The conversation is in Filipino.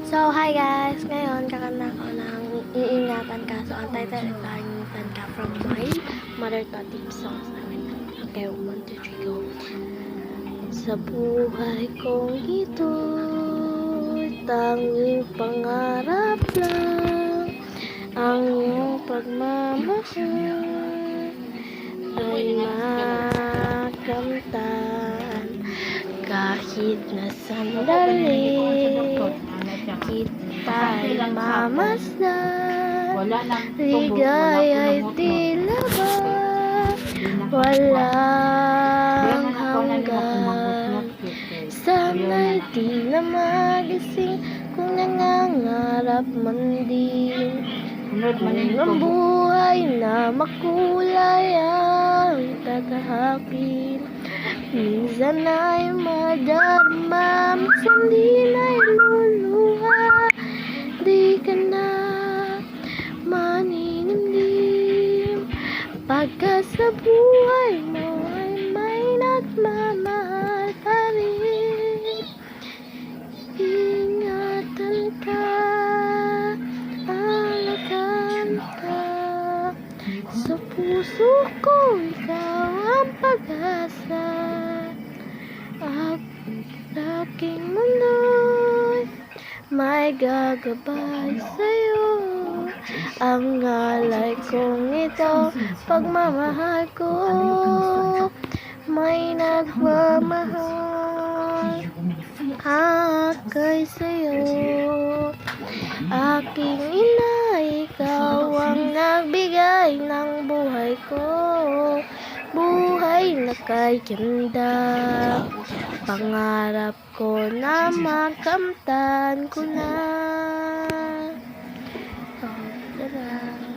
So, hi guys! Ngayon, kakanta ko ng Iingatan Ka. So, ang title is Iingatan Ka from my Mother Totip songs namin. Okay, 1, 2, 3, go! Sa buhay kong ito, tanging pangarap lang ang iyong pagmamahal ay makamtan kahit na sandali kita'y mamasdan, ligaya'y tila ba walang hanggan. Sana'y di na magising kung nangangarap man din, kung ang buhay na makulay ang tatahakin. Minsan ay madarma, minsan di na'y luluha, di ka na maninimdim, pagka sa buhay mo ay may nagmamahal pa rin. Ingatan ka, alagaan ka, sa puso ko ikaw ang pag-asa. Aking mundo'y may gagabay sa'yo. Ang alay kong ito, pagmamahal ko, may nagmamahal akay sa'yo. Aking ina, ikaw ang nagbigay ng buhay ko, buhay na kay ganda. Pangarap ko na makamtan ko na. Oh, bye-bye.